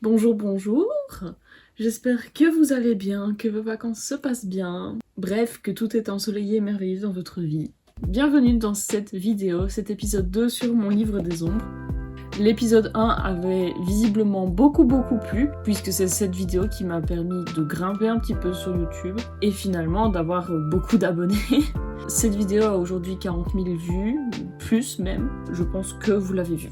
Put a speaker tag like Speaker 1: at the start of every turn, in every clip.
Speaker 1: Bonjour, bonjour. J'espère que vous allez bien, que vos vacances se passent bien. Bref, que tout est ensoleillé et merveilleux dans votre vie. Bienvenue dans cette vidéo, cet épisode 2 sur mon livre des ombres. L'épisode 1 avait visiblement beaucoup plu, puisque c'est cette vidéo qui m'a permis de grimper un petit peu sur YouTube et finalement d'avoir beaucoup d'abonnés. Cette vidéo a aujourd'hui 40 000 vues, plus même, je pense que vous l'avez vu.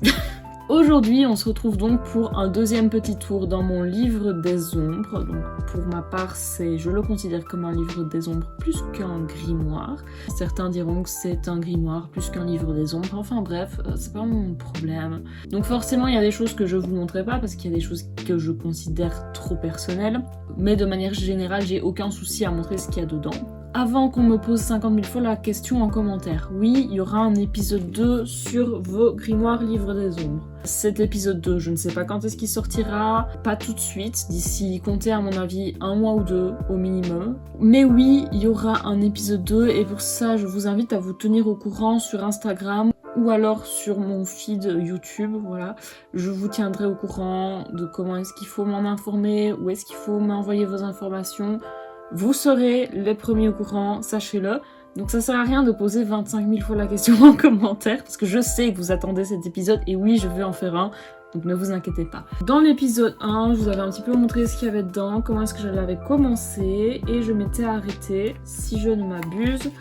Speaker 1: Aujourd'hui, on se retrouve donc pour un deuxième petit tour dans mon livre des ombres. Donc, pour ma part, je le considère comme un livre des ombres plus qu'un grimoire. Certains diront que c'est un grimoire plus qu'un livre des ombres. Enfin bref, c'est pas mon problème. Donc forcément, il y a des choses que je vous montrerai pas parce qu'il y a des choses que je considère trop personnelles. Mais de manière générale, j'ai aucun souci à montrer ce qu'il y a dedans. Avant qu'on me pose 50 000 fois la question en commentaire, oui, il y aura un épisode 2 sur vos grimoires livres des ombres. Cet épisode 2, je ne sais pas quand est-ce qu'il sortira, pas tout de suite, d'ici, comptez à mon avis 1 mois ou 2 au minimum. Mais oui, il y aura un épisode 2 et pour ça, je vous invite à vous tenir au courant sur Instagram ou alors sur mon feed YouTube, voilà. Je vous tiendrai au courant de comment est-ce qu'il faut m'en informer, où est-ce qu'il faut m'envoyer vos informations. Vous serez les premiers au courant, sachez-le. Donc ça sert à rien de poser 25 000 fois la question en commentaire, parce que je sais que vous attendez cet épisode, et oui, je vais en faire un, donc ne vous inquiétez pas. Dans l'épisode 1, je vous avais un petit peu montré ce qu'il y avait dedans, comment est-ce que je l'avais commencé, et je m'étais arrêtée, si je ne m'abuse,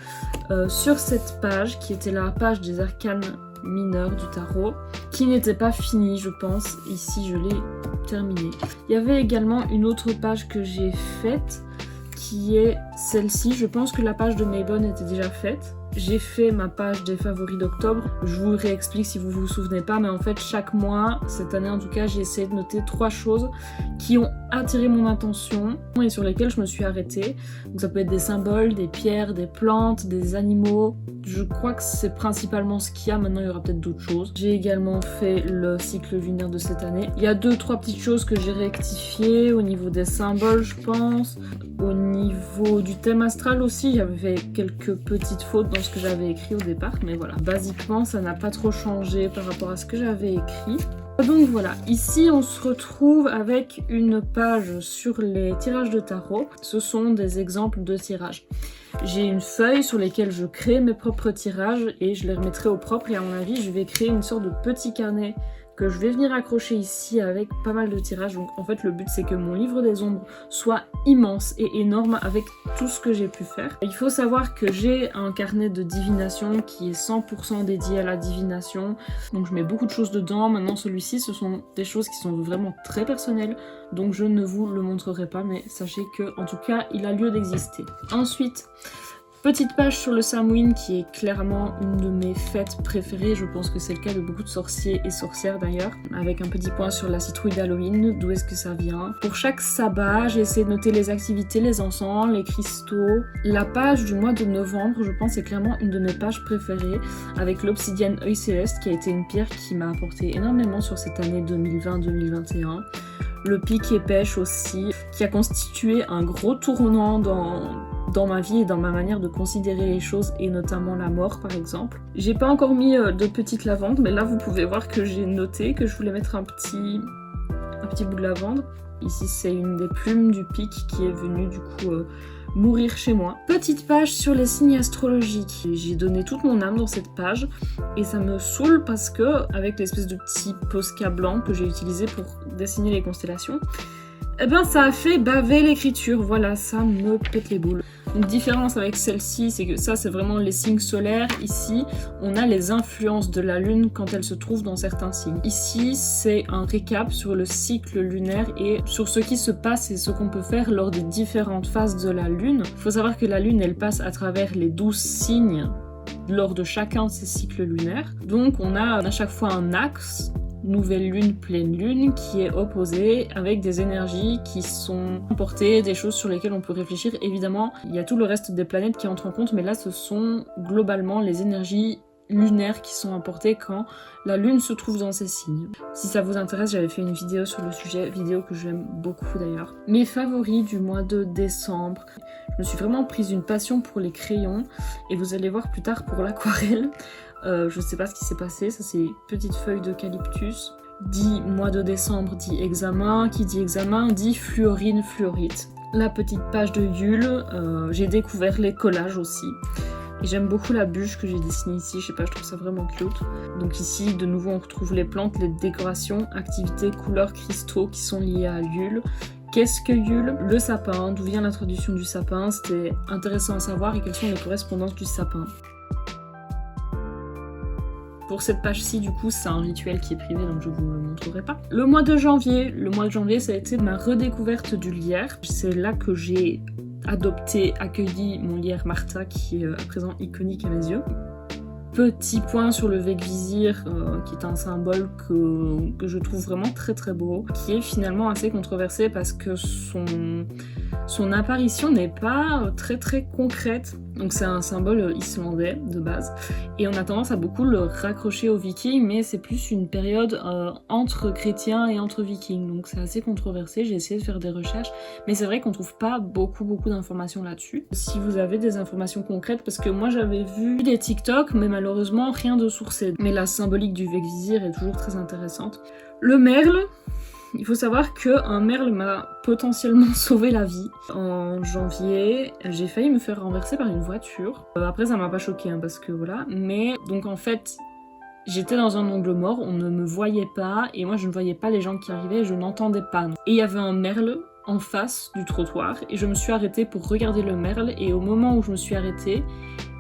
Speaker 1: sur cette page, qui était la page des arcanes mineurs du tarot, qui n'était pas finie, je pense. Ici, je l'ai terminée. Il y avait également une autre page que j'ai faite, qui est celle-ci. Je pense que la page de Maybonne était déjà faite. J'ai fait ma page des favoris d'octobre. Je vous réexplique si vous vous souvenez pas, mais en fait chaque mois, cette année en tout cas, j'ai essayé de noter 3 choses qui ont attiré mon attention et sur lesquelles je me suis arrêtée. Donc ça peut être des symboles, des pierres, des plantes, des animaux. Je crois que c'est principalement ce qu'il y a. Maintenant il y aura peut-être d'autres choses. J'ai également fait le cycle lunaire de cette année. Il y a 2-3 petites choses que j'ai rectifiées au niveau des symboles, je pense. Au niveau du thème astral aussi, j'avais fait quelques petites fautes dans ce que j'avais écrit au départ, mais voilà, basiquement ça n'a pas trop changé par rapport à ce que j'avais écrit. Donc voilà, ici on se retrouve avec une page sur les tirages de tarot. Ce sont des exemples de tirages. J'ai une feuille sur laquelle je crée mes propres tirages et je les remettrai au propre, et à mon avis je vais créer une sorte de petit carnet que je vais venir accrocher ici avec pas mal de tirages. Donc en fait le but c'est que mon livre des ombres soit immense et énorme avec tout ce que j'ai pu faire. Il faut savoir que j'ai un carnet de divination qui est 100% dédié à la divination, donc je mets beaucoup de choses dedans. Maintenant celui-ci, ce sont des choses qui sont vraiment très personnelles, donc je ne vous le montrerai pas, mais sachez que en tout cas il a lieu d'exister. Ensuite, petite page sur le Samhain qui est clairement une de mes fêtes préférées, je pense que c'est le cas de beaucoup de sorciers et sorcières d'ailleurs, avec un petit point sur la citrouille d'Halloween, d'où est-ce que ça vient. Pour chaque sabbat, j'ai essayé de noter les activités, les encens, les cristaux. La page du mois de novembre, je pense, est clairement une de mes pages préférées, avec l'obsidienne œil céleste qui a été une pierre qui m'a apporté énormément sur cette année 2020-2021. Le pic et pêche aussi, qui a constitué un gros tournant dans ma vie et dans ma manière de considérer les choses, et notamment la mort par exemple. J'ai pas encore mis de petites lavandes, mais là vous pouvez voir que j'ai noté que je voulais mettre un petit bout de lavande. Ici c'est une des plumes du pic qui est venue du coup mourir chez moi. Petite page sur les signes astrologiques. J'ai donné toute mon âme dans cette page et ça me saoule parce que avec l'espèce de petit Posca blanc que j'ai utilisé pour dessiner les constellations, eh ben ça a fait baver l'écriture. Voilà, ça me pète les boules. Une différence avec celle-ci, c'est que ça c'est vraiment les signes solaires. Ici, on a les influences de la lune quand elle se trouve dans certains signes. Ici, c'est un récap sur le cycle lunaire et sur ce qui se passe et ce qu'on peut faire lors des différentes phases de la lune. Il faut savoir que la lune, elle passe à travers les 12 signes lors de chacun de ces cycles lunaires. Donc on a à chaque fois un axe, nouvelle lune, pleine lune, qui est opposée avec des énergies qui sont portées, des choses sur lesquelles on peut réfléchir. Évidemment, il y a tout le reste des planètes qui entrent en compte, mais là ce sont globalement les énergies lunaires qui sont apportées quand la lune se trouve dans ces signes. Si ça vous intéresse, j'avais fait une vidéo sur le sujet, vidéo que j'aime beaucoup d'ailleurs. Mes favoris du mois de décembre. Je me suis vraiment prise une passion pour les crayons et vous allez voir plus tard pour l'aquarelle. Je sais pas ce qui s'est passé, ça c'est une petite feuille d'eucalyptus. dit mois de décembre, dit examen. Qui dit examen, dit fluorine, fluorite. La petite page de Yule, j'ai découvert les collages aussi. Et j'aime beaucoup la bûche que j'ai dessinée ici, je sais pas, je trouve ça vraiment cute. Donc ici, de nouveau, on retrouve les plantes, les décorations, activités, couleurs, cristaux qui sont liés à Yule. Qu'est-ce que Yule? Le sapin, d'où vient l'introduction du sapin? C'était intéressant à savoir, et quelles sont les correspondances du sapin. Pour cette page-ci, du coup, c'est un rituel qui est privé, donc je vous le montrerai pas. Le mois de janvier, ça a été ma redécouverte du lierre. C'est là que j'ai adopté, accueilli mon lierre Martha, qui est à présent iconique à mes yeux. Petit point sur le Vegvisir, qui est un symbole que je trouve vraiment très très beau, qui est finalement assez controversé parce que son apparition n'est pas très très concrète. Donc c'est un symbole islandais de base, et on a tendance à beaucoup le raccrocher aux Vikings, mais c'est plus une période entre chrétiens et entre Vikings, donc c'est assez controversé. J'ai essayé de faire des recherches, mais c'est vrai qu'on trouve pas beaucoup d'informations là-dessus. Si vous avez des informations concrètes, parce que moi j'avais vu des TikTok, mais malheureusement rien de sourcé. Mais la symbolique du Vegvisir est toujours très intéressante. Le merle. Il faut savoir qu'un merle m'a potentiellement sauvé la vie. En janvier, j'ai failli me faire renverser par une voiture. Après, ça m'a pas choqué, hein, parce que voilà. Mais donc en fait, j'étais dans un angle mort, on ne me voyait pas, et moi je ne voyais pas les gens qui arrivaient, je n'entendais pas. Et il y avait un merle en face du trottoir, et je me suis arrêtée pour regarder le merle, et au moment où je me suis arrêtée,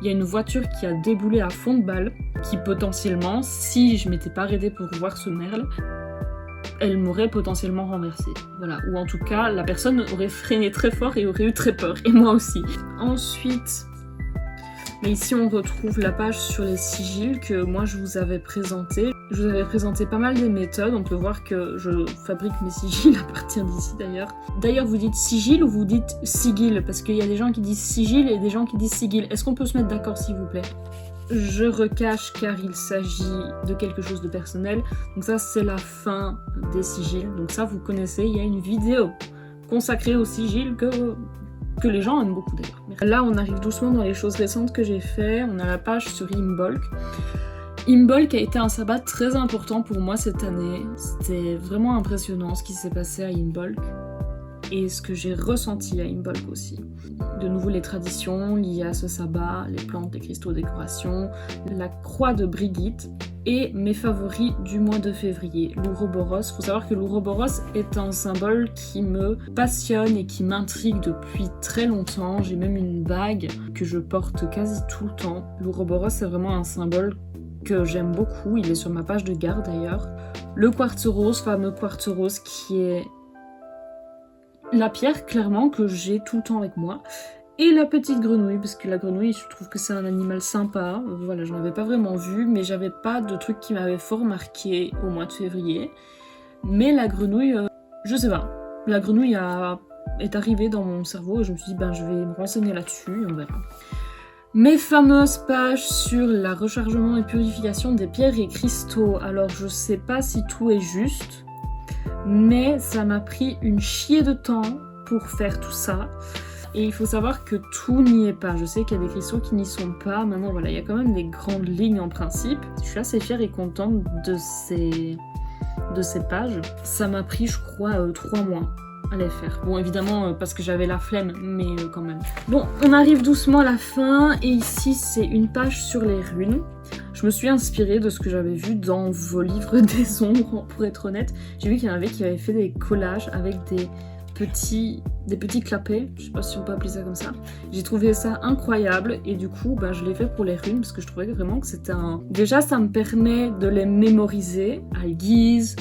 Speaker 1: il y a une voiture qui a déboulé à fond de balle, qui potentiellement, si je m'étais pas arrêtée pour voir ce merle, elle m'aurait potentiellement renversée. Voilà. Ou en tout cas, la personne aurait freiné très fort et aurait eu très peur. Et moi aussi. Ensuite, mais ici on retrouve la page sur les sigils que moi je vous avais présenté. Je vous avais présenté pas mal des méthodes. On peut voir que je fabrique mes sigils à partir d'ici d'ailleurs. D'ailleurs, vous dites sigil ou vous dites sigil? Parce qu'il y a des gens qui disent sigil et des gens qui disent sigil. Est-ce qu'on peut se mettre d'accord, s'il vous plaît? Je recache car il s'agit de quelque chose de personnel. Donc ça, c'est la fin des sigils. Donc ça, vous connaissez, il y a une vidéo consacrée aux sigils que les gens aiment beaucoup d'ailleurs. Là, on arrive doucement dans les choses récentes que j'ai fait. On a la page sur Imbolc. Imbolc a été un sabbat très important pour moi cette année. C'était vraiment impressionnant ce qui s'est passé à Imbolc. Et ce que j'ai ressenti à Imbolc aussi. De nouveau, les traditions liées à ce sabbat, les plantes, les cristaux, décorations, la croix de Brigitte et mes favoris du mois de février, l'Ouroboros. Faut savoir que l'Ouroboros est un symbole qui me passionne et qui m'intrigue depuis très longtemps. J'ai même une bague que je porte quasi tout le temps. L'Ouroboros, c'est vraiment un symbole que j'aime beaucoup. Il est sur ma page de garde d'ailleurs. Le quartz rose, fameux quartz rose qui est la pierre, clairement, que j'ai tout le temps avec moi. Et la petite grenouille, parce que la grenouille, je trouve que c'est un animal sympa. Voilà, je n'en avais pas vraiment vu, mais j'avais pas de truc qui m'avait fort marqué au mois de février. Mais la grenouille, je sais pas. La grenouille est arrivée dans mon cerveau et je me suis dit, ben je vais me renseigner là-dessus et on verra. Mes fameuses pages sur la rechargement et purification des pierres et cristaux. Alors, je sais pas si tout est juste, mais ça m'a pris une chier de temps pour faire tout ça. Et il faut savoir que tout n'y est pas. Je sais qu'il y a des cristaux qui n'y sont pas. Maintenant, voilà, il y a quand même des grandes lignes en principe. Je suis assez fière et contente de ces pages. Ça m'a pris, je crois, 3 mois à les faire. Bon, évidemment, parce que j'avais la flemme, mais quand même. Bon, on arrive doucement à la fin. Et ici, c'est une page sur les runes. Je me suis inspirée de ce que j'avais vu dans vos livres des ombres, pour être honnête. J'ai vu qu'il y en avait qui avaient fait des collages avec des petits clapets, je sais pas si on peut appeler ça comme ça. J'ai trouvé ça incroyable et du coup ben, je l'ai fait pour les runes parce que je trouvais vraiment que c'était un... Déjà ça me permet de les mémoriser à guise.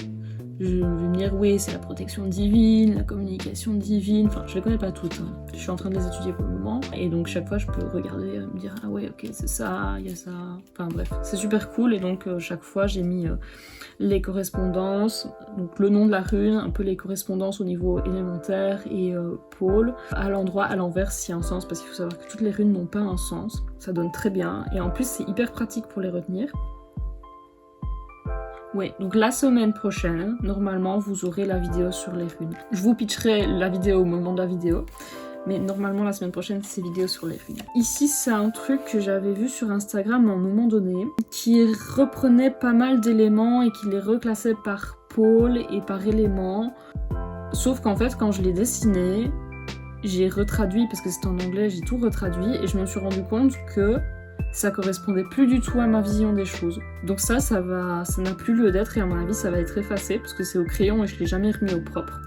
Speaker 1: Je vais me dire oui c'est la protection divine, la communication divine, enfin je les connais pas toutes, hein. Je suis en train de les étudier pour le moment et donc chaque fois je peux regarder me dire ah ouais ok c'est ça, il y a ça, enfin bref c'est super cool et donc chaque fois j'ai mis les correspondances, donc le nom de la rune, un peu les correspondances au niveau élémentaire et pôle, à l'endroit, à l'envers s'il y a un sens parce qu'il faut savoir que toutes les runes n'ont pas un sens, ça donne très bien et en plus c'est hyper pratique pour les retenir. Ouais, donc la semaine prochaine, normalement, vous aurez la vidéo sur les runes. Je vous pitcherai la vidéo au moment de la vidéo, mais normalement, la semaine prochaine, c'est vidéo sur les runes. Ici, c'est un truc que j'avais vu sur Instagram à un moment donné, qui reprenait pas mal d'éléments et qui les reclassait par pôle et par élément. Sauf qu'en fait, quand je l'ai dessiné, j'ai retraduit, parce que c'était en anglais, j'ai tout retraduit, et je me suis rendu compte que ça correspondait plus du tout à ma vision des choses. Donc ça n'a plus lieu d'être, et à mon avis, ça va être effacé, parce que c'est au crayon et je l'ai jamais remis au propre.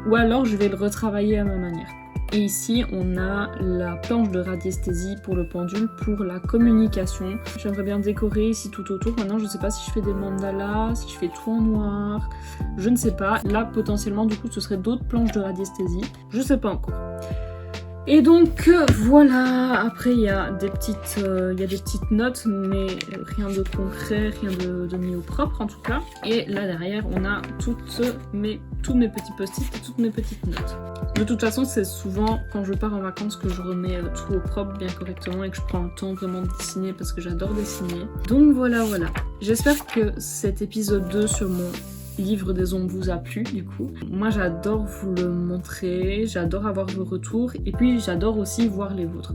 Speaker 1: Ou alors, je vais le retravailler à ma manière. Et ici, on a la planche de radiesthésie pour le pendule, pour la communication. J'aimerais bien décorer ici tout autour. Maintenant, je ne sais pas si je fais des mandalas, si je fais tout en noir. Je ne sais pas. Là, potentiellement, du coup, ce serait d'autres planches de radiesthésie. Je ne sais pas encore. Et donc voilà, après il y a des petites notes, mais rien de concret, rien de mis au propre en tout cas. Et là derrière on a tous mes petits post-it et toutes mes petites notes. De toute façon c'est souvent quand je pars en vacances que je remets tout au propre bien correctement et que je prends le temps vraiment de dessiner parce que j'adore dessiner. Donc voilà. J'espère que cet épisode 2 sur mon livre des ombres vous a plu du coup. Moi j'adore vous le montrer, j'adore avoir vos retours et puis j'adore aussi voir les vôtres.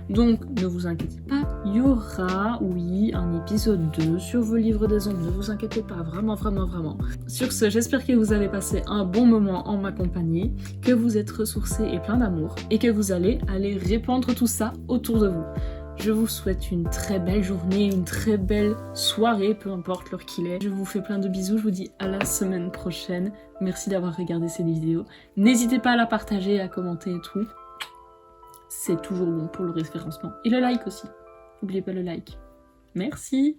Speaker 1: Donc ne vous inquiétez pas, il y aura, oui, un épisode 2 sur vos livres des ombres, ne vous inquiétez pas, vraiment. Sur ce, j'espère que vous avez passé un bon moment en ma compagnie, que vous êtes ressourcés et plein d'amour et que vous allez aller répandre tout ça autour de vous. Je vous souhaite une très belle journée, une très belle soirée, peu importe l'heure qu'il est. Je vous fais plein de bisous, je vous dis à la semaine prochaine. Merci d'avoir regardé cette vidéo. N'hésitez pas à la partager, à commenter et tout. C'est toujours bon pour le référencement. Et le like aussi. N'oubliez pas le like. Merci.